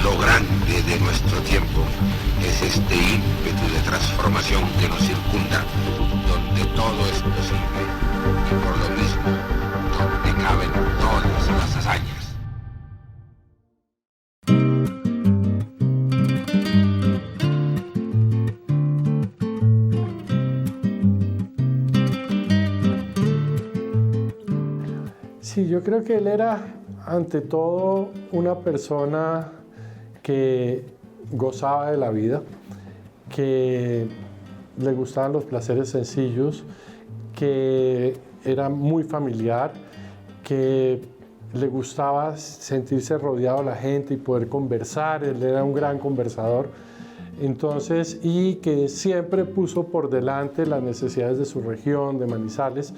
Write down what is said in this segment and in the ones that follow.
Lo grande de nuestro tiempo es este ímpetu de transformación que nos circunda, donde todo es posible y por lo mismo donde caben todas las hazañas. Sí, yo creo que él era, ante todo, una persona que gozaba de la vida, que le gustaban los placeres sencillos, que era muy familiar, que le gustaba sentirse rodeado de la gente y poder conversar. Él era un gran conversador. Entonces, y que siempre puso por delante las necesidades de su región, de Manizales,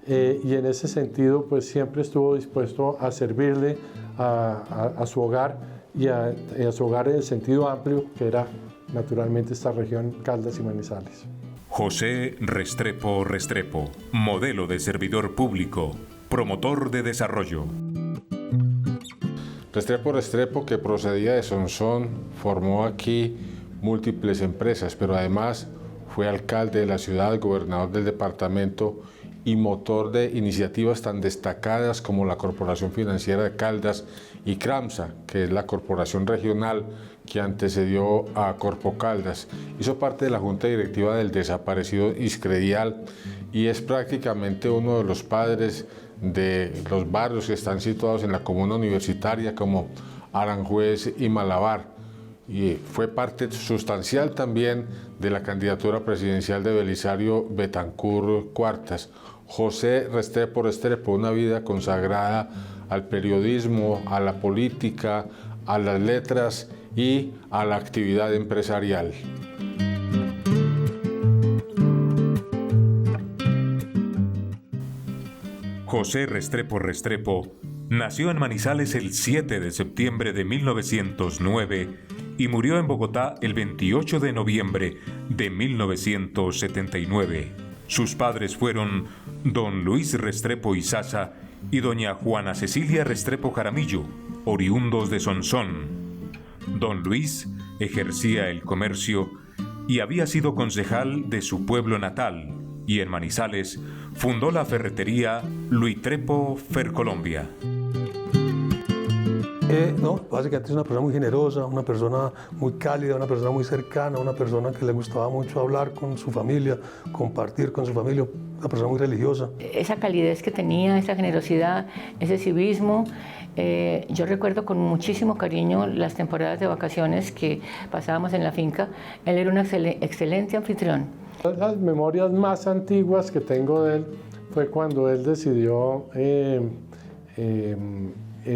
y en ese sentido, pues siempre estuvo dispuesto a servirle a su hogar y a su hogar en el sentido amplio, que era naturalmente esta región, Caldas y Manizales. José Restrepo Restrepo, modelo de servidor público, promotor de desarrollo. Restrepo Restrepo, que procedía de Sonsón, formó aquí múltiples empresas, pero además fue alcalde de la ciudad, gobernador del departamento y motor de iniciativas tan destacadas como la Corporación Financiera de Caldas y CRAMSA, que es la corporación regional que antecedió a Corpo Caldas. Hizo parte de la junta directiva del desaparecido Iscredial y es prácticamente uno de los padres de los barrios que están situados en la comuna universitaria como Aranjuez y Malabar. Y fue parte sustancial también de la candidatura presidencial de Belisario Betancur Cuartas. José Restrepo Restrepo, una vida consagrada al periodismo, a la política, a las letras y a la actividad empresarial. José Restrepo Restrepo nació en Manizales el 7 de septiembre de 1909 y murió en Bogotá el 28 de noviembre de 1979. Sus padres fueron don Luis Restrepo Izaza y doña Juana Cecilia Restrepo Jaramillo, oriundos de Sonsón. Don Luis ejercía el comercio y había sido concejal de su pueblo natal, y en Manizales fundó la ferretería Luitrepo Fercolombia. No, básicamente es una persona muy generosa, una persona muy cálida, una persona muy cercana, una persona que le gustaba mucho hablar con su familia, compartir con su familia, una persona muy religiosa. Esa calidez que tenía, esa generosidad, ese civismo, yo recuerdo con muchísimo cariño las temporadas de vacaciones que pasábamos en la finca. Él era un excelente anfitrión. Las memorias más antiguas que tengo de él fue cuando él decidió en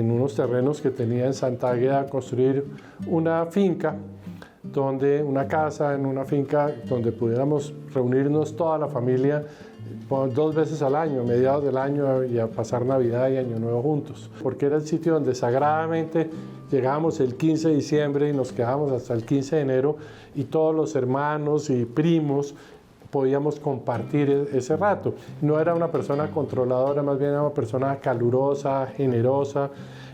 unos terrenos que tenía en Santa Águeda construir una finca, una casa en una finca donde pudiéramos reunirnos toda la familia 2 veces al año, a mediados del año, y a pasar Navidad y Año Nuevo juntos, porque era el sitio donde sagradamente llegábamos el 15 de diciembre y nos quedábamos hasta el 15 de enero, y todos los hermanos y primos podíamos compartir ese rato. No era una persona controladora, más bien era una persona calurosa, generosa,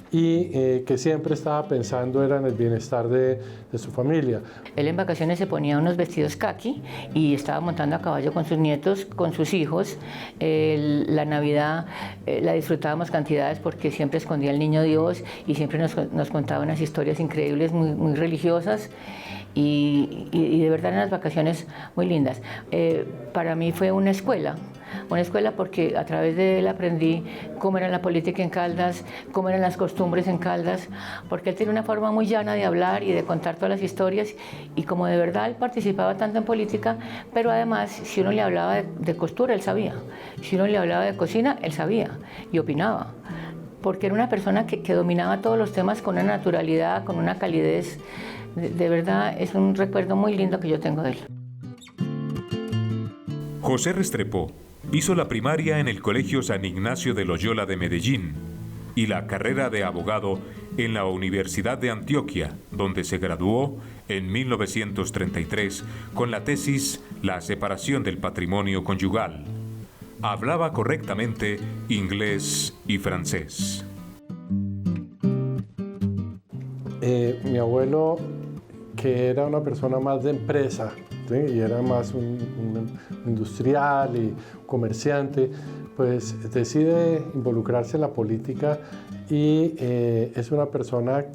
y que siempre estaba pensando era en el bienestar de su familia. Él en vacaciones se ponía unos vestidos caqui y estaba montando a caballo con sus nietos, con sus hijos. La Navidad la disfrutábamos cantidades porque siempre escondía al niño Dios y siempre nos contaba unas historias increíbles, muy, muy religiosas. Y de verdad eran unas vacaciones muy lindas. Para mí fue una escuela porque a través de él aprendí cómo era la política en Caldas, cómo eran las costumbres en Caldas, porque él tiene una forma muy llana de hablar y de contar todas las historias, y como de verdad él participaba tanto en política, pero además si uno le hablaba de costura, él sabía, si uno le hablaba de cocina, él sabía y opinaba, porque era una persona que dominaba todos los temas con una naturalidad, con una calidez. De verdad es un recuerdo muy lindo que yo tengo de él. José Restrepo hizo la primaria en el Colegio San Ignacio de Loyola de Medellín y la carrera de abogado en la Universidad de Antioquia, donde se graduó en 1933 con la tesis La separación del patrimonio conyugal. Hablaba correctamente inglés y francés. Mi abuelo, que era una persona más de empresa, ¿sí? Y era más un industrial y comerciante, pues decide involucrarse en la política y es una persona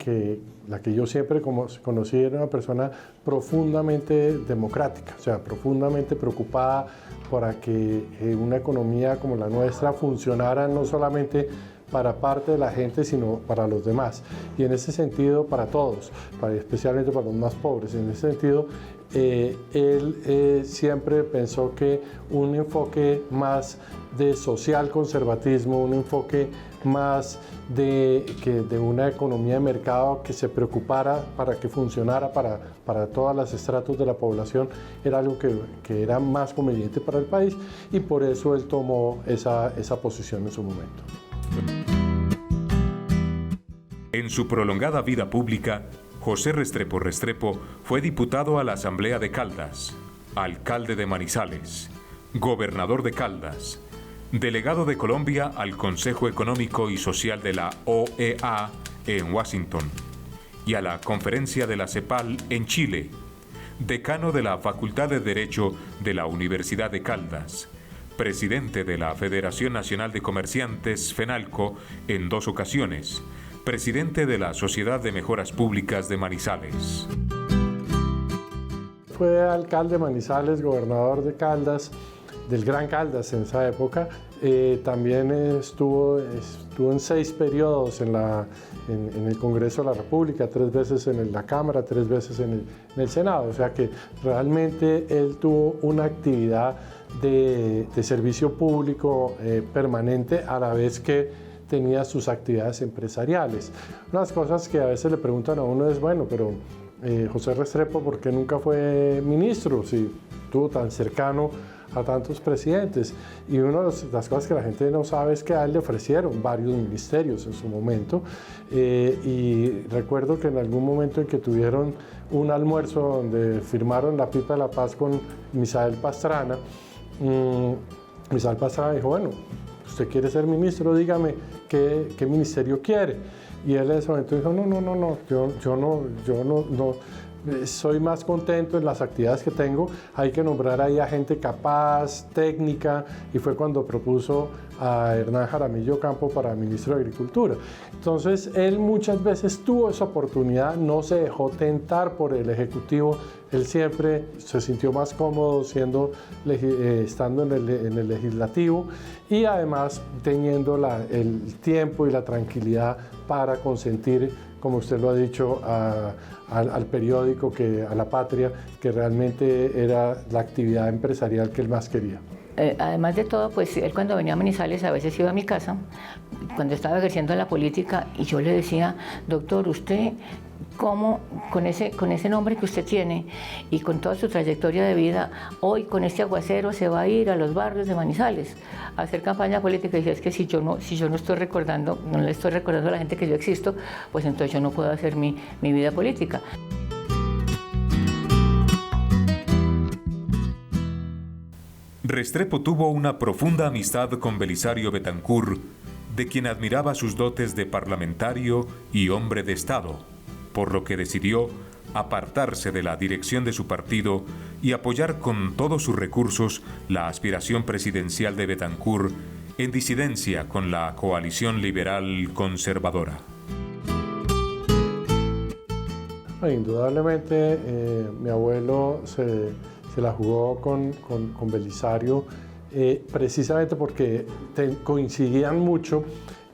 la que yo siempre conocí, era una persona profundamente democrática, o sea, profundamente preocupada para que una economía como la nuestra funcionara no solamente para parte de la gente, sino para los demás. Y en ese sentido, para todos, especialmente para los más pobres. En ese sentido, él siempre pensó que un enfoque más de social conservatismo, un enfoque más de una economía de mercado que se preocupara para que funcionara para todos los estratos de la población, era algo que era más conveniente para el país, y por eso él tomó esa posición en su momento. En su prolongada vida pública, José Restrepo Restrepo fue diputado a la Asamblea de Caldas, alcalde de Manizales, gobernador de Caldas, delegado de Colombia al Consejo Económico y Social de la OEA en Washington y a la Conferencia de la CEPAL en Chile, decano de la Facultad de Derecho de la Universidad de Caldas, presidente de la Federación Nacional de Comerciantes, FENALCO, en 2 ocasiones, presidente de la Sociedad de Mejoras Públicas de Manizales. Fue alcalde de Manizales, gobernador de Caldas, del Gran Caldas en esa época. También estuvo en 6 periodos en el Congreso de la República, 3 veces en la Cámara, 3 veces en el Senado. O sea que realmente él tuvo una actividad de servicio público permanente, a la vez que tenía sus actividades empresariales. Unas cosas que a veces le preguntan a uno es, bueno, pero José Restrepo, ¿por qué nunca fue ministro si estuvo tan cercano a tantos presidentes? Y una de las cosas que la gente no sabe es que a él le ofrecieron varios ministerios en su momento, y recuerdo que en algún momento en que tuvieron un almuerzo donde firmaron la Pipa de la Paz con Misael Pastrana, Misael Pastrana dijo, bueno, usted quiere ser ministro, dígame qué ministerio quiere. Y él en ese momento dijo, no, yo no, soy más contento en las actividades que tengo, hay que nombrar ahí a gente capaz, técnica, y fue cuando propuso a Hernán Jaramillo Campo para ministro de Agricultura. Entonces, él muchas veces tuvo esa oportunidad, no se dejó tentar por el Ejecutivo, él siempre se sintió más cómodo estando en el Legislativo, y además teniendo el tiempo y la tranquilidad para consentir, como usted lo ha dicho, al periódico, a la Patria, que realmente era la actividad empresarial que él más quería. Además de todo, pues él cuando venía a Manizales a veces iba a mi casa, cuando estaba ejerciendo la política, y yo le decía, doctor, usted, ¿cómo con ese nombre que usted tiene y con toda su trayectoria de vida, hoy con este aguacero se va a ir a los barrios de Manizales a hacer campaña política? Y decía, es que si yo no estoy recordando, no le estoy recordando a la gente que yo existo, pues entonces yo no puedo hacer mi vida política. Restrepo tuvo una profunda amistad con Belisario Betancur, de quien admiraba sus dotes de parlamentario y hombre de Estado, por lo que decidió apartarse de la dirección de su partido y apoyar con todos sus recursos la aspiración presidencial de Betancur, en disidencia con la coalición liberal conservadora. Indudablemente, mi abuelo se la jugó con Belisario, precisamente porque coincidían mucho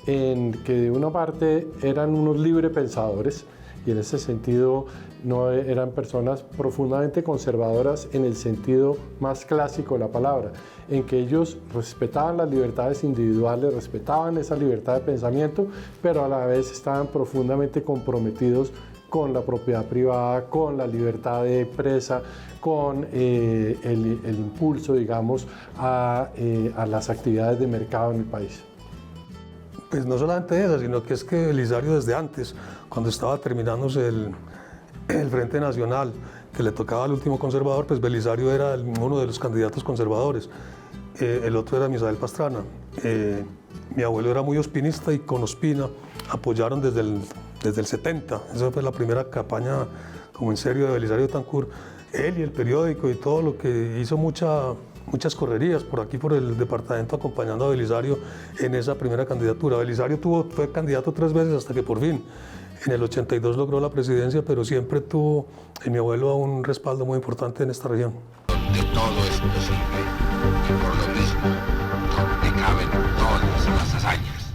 en que de una parte eran unos librepensadores, y en ese sentido no eran personas profundamente conservadoras en el sentido más clásico de la palabra, en que ellos respetaban las libertades individuales, respetaban esa libertad de pensamiento, pero a la vez estaban profundamente comprometidos con la propiedad privada, con la libertad de empresa, con el impulso, digamos, a las actividades de mercado en el país. Pues no solamente eso, sino que es que Belisario desde antes, cuando estaba terminándose el Frente Nacional, que le tocaba al último conservador, pues Belisario era uno de los candidatos conservadores. El otro era Misael Pastrana. Mi abuelo era muy ospinista, y con Ospina apoyaron desde el 70. Esa fue la primera campaña como en serio de Belisario Betancur. Él y el periódico y todo lo que hizo muchas correrías por aquí, por el departamento, acompañando a Belisario en esa primera candidatura. Belisario fue candidato 3 veces hasta que por fin en el 82 logró la presidencia, pero siempre tuvo en mi abuelo un respaldo muy importante en esta región. Donde todo es posible y por lo mismo donde caben todas las hazañas.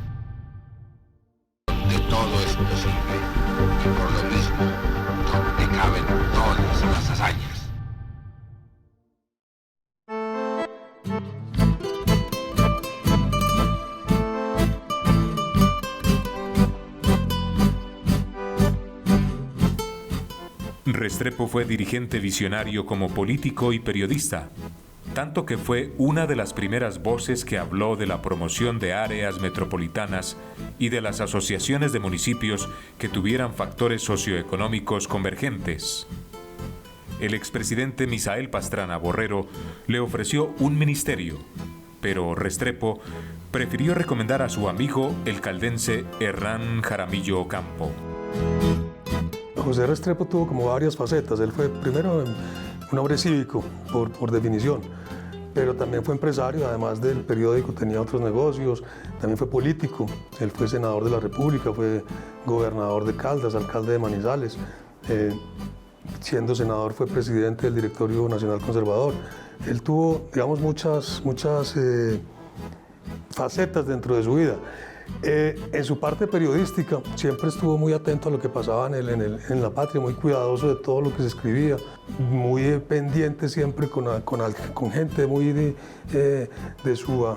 Donde todo es posible y por lo mismo donde caben todas las hazañas. Restrepo fue dirigente visionario como político y periodista, tanto que fue una de las primeras voces que habló de la promoción de áreas metropolitanas y de las asociaciones de municipios que tuvieran factores socioeconómicos convergentes. El expresidente Misael Pastrana Borrero le ofreció un ministerio, pero Restrepo prefirió recomendar a su amigo el caldense Hernán Jaramillo Ocampo. José Restrepo tuvo como varias facetas. Él fue primero un hombre cívico, por definición, pero también fue empresario, además del periódico tenía otros negocios, también fue político. Él fue senador de la República, fue gobernador de Caldas, alcalde de Manizales. Siendo senador fue presidente del Directorio Nacional Conservador. Él tuvo, digamos, muchas facetas dentro de su vida. En su parte periodística siempre estuvo muy atento a lo que pasaba en la patria, muy cuidadoso de todo lo que se escribía, muy pendiente siempre con gente muy de su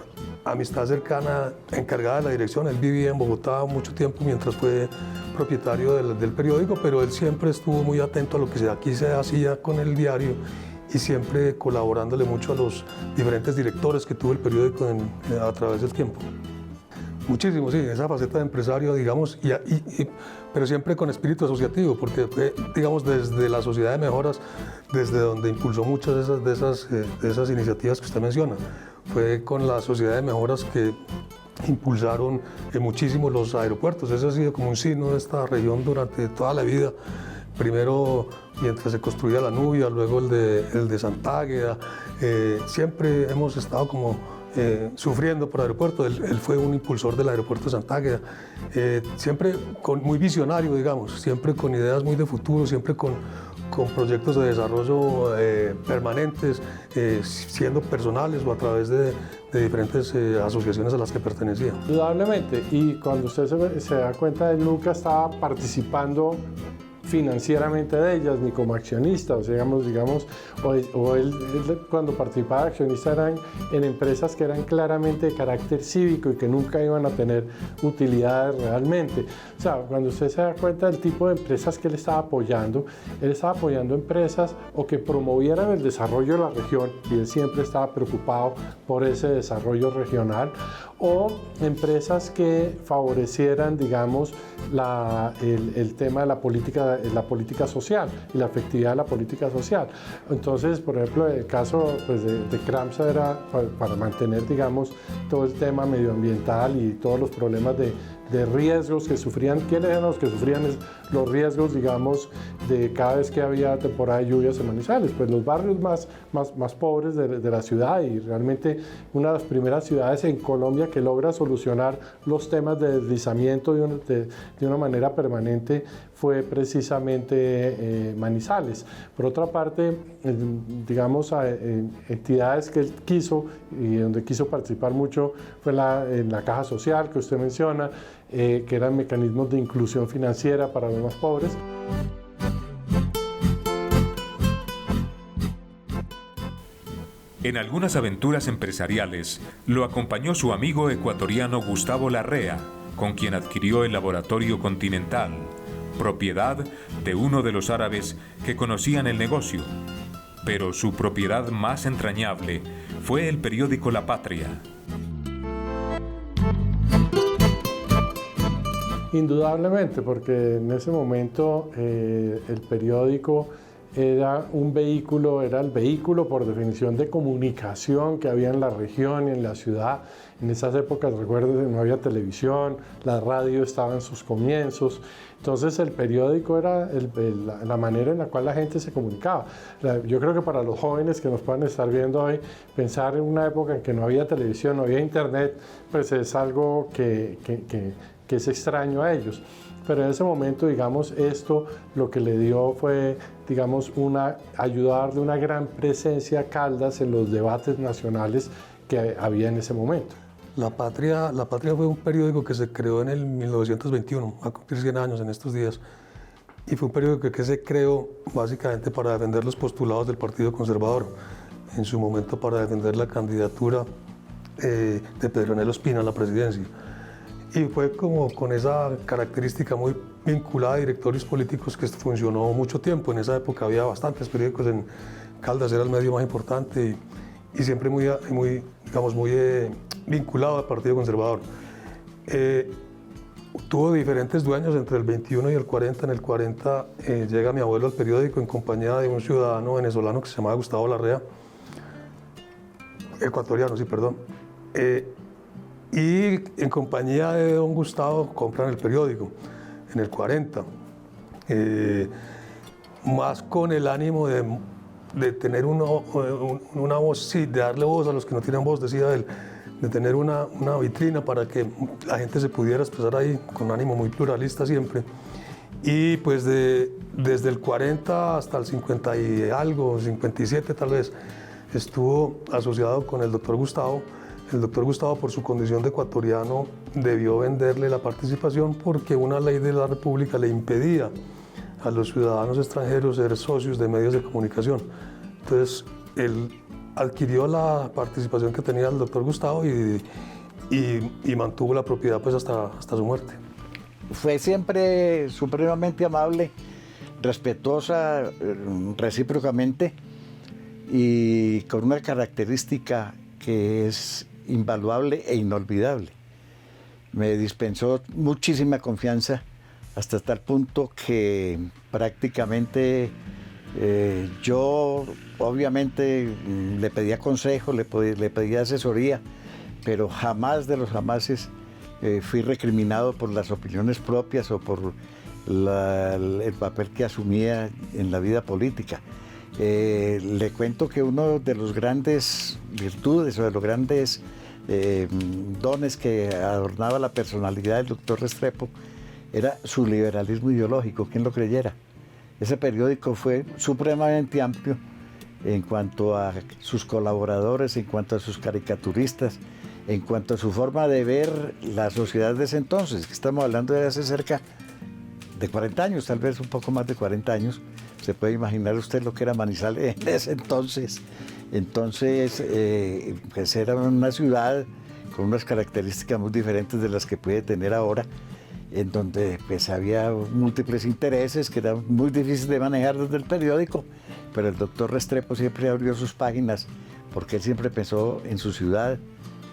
amistad cercana, encargada de la dirección. Él vivía en Bogotá mucho tiempo mientras fue propietario del periódico, pero él siempre estuvo muy atento a lo que aquí se hacía con el diario y siempre colaborándole mucho a los diferentes directores que tuvo el periódico a través del tiempo. Muchísimo, sí, esa faceta de empresario, digamos, pero siempre con espíritu asociativo, porque fue, digamos, desde la Sociedad de Mejoras, desde donde impulsó muchas de esas iniciativas que usted menciona. Fue con la Sociedad de Mejoras que impulsaron muchísimo los aeropuertos. Eso ha sido como un signo de esta región durante toda la vida. Primero, mientras se construía la Nubia, luego el de Santa Águeda. Siempre hemos estado como sufriendo por aeropuerto. Él fue un impulsor del aeropuerto de Santa Águeda, siempre muy visionario, digamos, siempre con ideas muy de futuro, siempre con proyectos de desarrollo permanentes, siendo personales o a través de diferentes asociaciones a las que pertenecía. Indudablemente, y cuando usted se da cuenta, él nunca estaba participando financieramente de ellas, ni como accionista, o sea, digamos, él cuando participaba de accionista eran en empresas que eran claramente de carácter cívico y que nunca iban a tener utilidades realmente. O sea, cuando usted se da cuenta del tipo de empresas que él estaba apoyando empresas o que promovieran el desarrollo de la región, y él siempre estaba preocupado por ese desarrollo regional, o empresas que favorecieran, digamos, el tema de la política social y la efectividad de la política social. Entonces, por ejemplo, el caso pues, de Cramsa era para mantener, digamos, todo el tema medioambiental y todos los problemas de riesgos que sufrían. ¿Quiénes eran los que sufrían los riesgos, digamos, de cada vez que había temporada de lluvias en Manizales? Pues los barrios más pobres de la ciudad, y realmente una de las primeras ciudades en Colombia que logra solucionar los temas de deslizamiento de una manera permanente fue precisamente Manizales. Por otra parte, digamos, entidades que él quiso y donde quiso participar mucho fue en la Caja Social que usted menciona, que eran mecanismos de inclusión financiera para los más pobres. En algunas aventuras empresariales lo acompañó su amigo ecuatoriano Gustavo Larrea, con quien adquirió el Laboratorio Continental, propiedad de uno de los árabes que conocían el negocio. Pero su propiedad más entrañable fue el periódico La Patria. Indudablemente, porque en ese momento el periódico era un vehículo, era el vehículo por definición de comunicación que había en la región y en la ciudad. En esas épocas, recuerdo que no había televisión, la radio estaba en sus comienzos. Entonces el periódico era la manera en la cual la gente se comunicaba. Yo creo que para los jóvenes que nos puedan estar viendo hoy, pensar en una época en que no había televisión, no había internet, pues es algo que es extraño a ellos. Pero en ese momento, digamos, esto lo que le dio fue, digamos, ayudar a darle una gran presencia a Caldas en los debates nacionales que había en ese momento. La Patria fue un periódico que se creó en el 1921, va a cumplir 100 años en estos días, y fue un periódico que se creó básicamente para defender los postulados del Partido Conservador, en su momento para defender la candidatura de Pedro Anhelo Espina a la presidencia. Y fue como con esa característica muy vinculada a directorios políticos que funcionó mucho tiempo. En esa época había bastantes periódicos en Caldas, era el medio más importante y siempre muy vinculado al Partido Conservador. Tuvo diferentes dueños entre el 21 y el 40. En el 40 llega mi abuelo al periódico en compañía de un ciudadano venezolano que se llamaba Gustavo Larrea, ecuatoriano, sí, perdón. Y en compañía de don Gustavo compran el periódico en el 40, más con el ánimo de tener una voz, sí, de darle voz a los que no tienen voz, decía él, de tener una vitrina para que la gente se pudiera expresar ahí con ánimo muy pluralista siempre. Y pues desde el 40 hasta el 50 y algo, 57 tal vez, estuvo asociado con el doctor Gustavo. El doctor Gustavo, por su condición de ecuatoriano, debió venderle la participación porque una ley de la República le impedía a los ciudadanos extranjeros ser socios de medios de comunicación. Entonces, él adquirió la participación que tenía el doctor Gustavo y mantuvo la propiedad pues hasta su muerte. Fue siempre supremamente amable, respetuosa recíprocamente y con una característica que es invaluable e inolvidable. Me dispensó muchísima confianza hasta tal punto que prácticamente yo obviamente le pedía consejo, le pedía asesoría, pero jamás de los jamases fui recriminado por las opiniones propias o por el papel que asumía en la vida política. Le cuento que uno de los grandes virtudes o de los grandes dones que adornaba la personalidad del doctor Restrepo era su liberalismo ideológico, quien lo creyera. Ese periódico fue supremamente amplio en cuanto a sus colaboradores, en cuanto a sus caricaturistas, en cuanto a su forma de ver la sociedad de ese entonces, que estamos hablando de hace cerca de 40 años, tal vez un poco más de 40 años. Se puede imaginar usted lo que era Manizales en ese entonces. Entonces, pues era una ciudad con unas características muy diferentes de las que puede tener ahora, en donde pues había múltiples intereses que eran muy difíciles de manejar desde el periódico, pero el doctor Restrepo siempre abrió sus páginas porque él siempre pensó en su ciudad,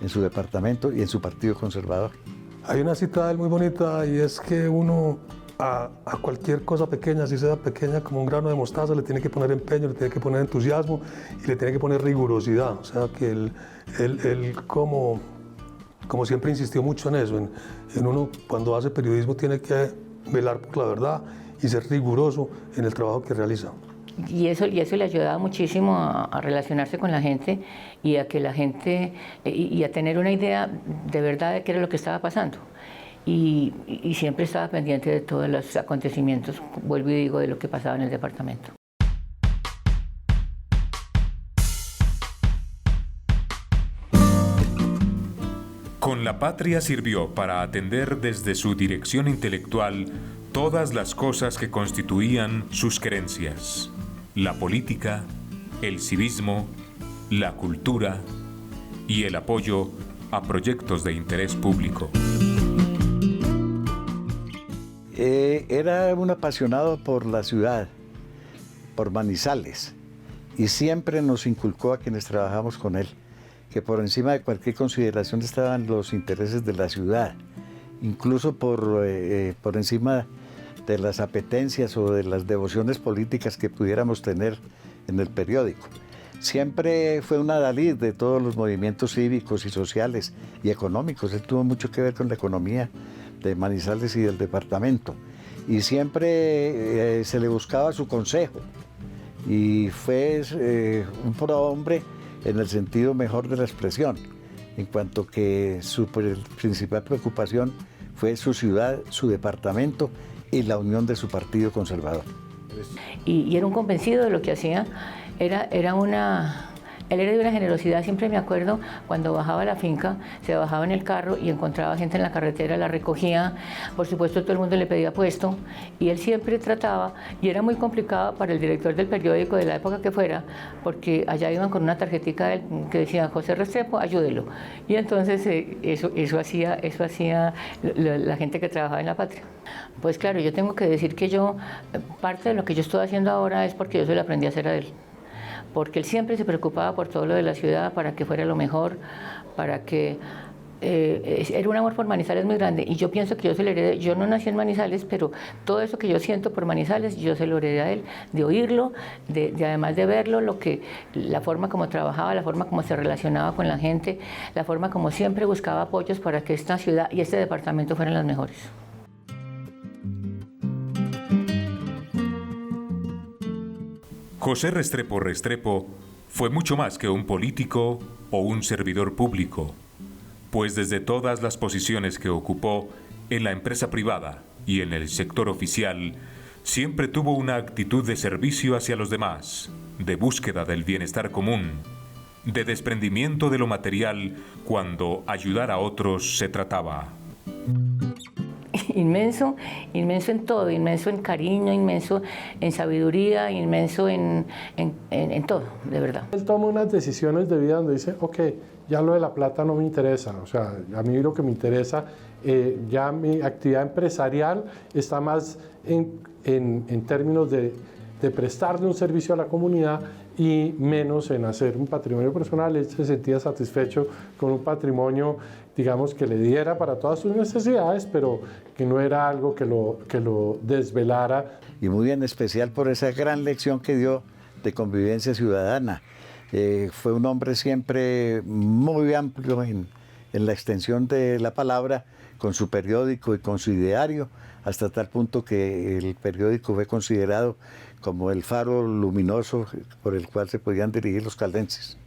en su departamento y en su partido conservador. Hay una cita de él muy bonita y es que uno a cualquier cosa pequeña, si sea pequeña como un grano de mostaza, le tiene que poner empeño, le tiene que poner entusiasmo y le tiene que poner rigurosidad. O sea que él como siempre insistió mucho en eso, en uno cuando hace periodismo tiene que velar por la verdad y ser riguroso en el trabajo que realiza. Y eso le ayudaba muchísimo a relacionarse con la gente y a que la gente, y a tener una idea de verdad de qué era lo que estaba pasando. Y siempre estaba pendiente de todos los acontecimientos, vuelvo y digo, de lo que pasaba en el departamento. Con la Patria sirvió para atender desde su dirección intelectual todas las cosas que constituían sus creencias: la política, el civismo, la cultura y el apoyo a proyectos de interés público. Era un apasionado por la ciudad, por Manizales, y siempre nos inculcó a quienes trabajamos con él que por encima de cualquier consideración estaban los intereses de la ciudad, incluso por encima de las apetencias o de las devociones políticas que pudiéramos tener en el periódico. Siempre fue un adalid de todos los movimientos cívicos y sociales y económicos. Él tuvo mucho que ver con la economía de Manizales y del departamento. Y siempre se le buscaba su consejo. Y fue un prohombre en el sentido mejor de la expresión, en cuanto que su principal preocupación fue su ciudad, su departamento y la unión de su partido conservador. Y era un convencido de lo que hacía. Él era de una generosidad. Siempre me acuerdo cuando bajaba a la finca, se bajaba en el carro y encontraba gente en la carretera, la recogía. Por supuesto, todo el mundo le pedía puesto y él siempre trataba, y era muy complicado para el director del periódico de la época que fuera, porque allá iban con una tarjetica que decía José Restrepo, ayúdelo. Y entonces eso hacía la gente que trabajaba en La Patria. Pues claro, yo tengo que decir que parte de lo que yo estoy haciendo ahora es porque yo se lo aprendí a hacer a él. Porque él siempre se preocupaba por todo lo de la ciudad, para que fuera lo mejor, para que... era un amor por Manizales muy grande, y yo pienso que yo se lo heredé. Yo no nací en Manizales, pero todo eso que yo siento por Manizales, yo se lo heredé a él, de oírlo, de además de verlo, la forma como trabajaba, la forma como se relacionaba con la gente, la forma como siempre buscaba apoyos para que esta ciudad y este departamento fueran las mejores. José Restrepo Restrepo fue mucho más que un político o un servidor público, pues desde todas las posiciones que ocupó en la empresa privada y en el sector oficial, siempre tuvo una actitud de servicio hacia los demás, de búsqueda del bienestar común, de desprendimiento de lo material cuando ayudar a otros se trataba. Inmenso en todo, inmenso en cariño, inmenso en sabiduría, inmenso en todo, de verdad. Él toma unas decisiones de vida donde dice, ok, ya lo de la plata no me interesa, o sea, a mí lo que me interesa, ya mi actividad empresarial está más en términos de prestarle un servicio a la comunidad y menos en hacer un patrimonio personal. Él se sentía satisfecho con un patrimonio, digamos, que le diera para todas sus necesidades, pero que no era algo que lo desvelara. Y muy en especial por esa gran lección que dio de convivencia ciudadana. Fue un hombre siempre muy amplio en la extensión de la palabra, con su periódico y con su ideario, hasta tal punto que el periódico fue considerado como el faro luminoso por el cual se podían dirigir los caldenses.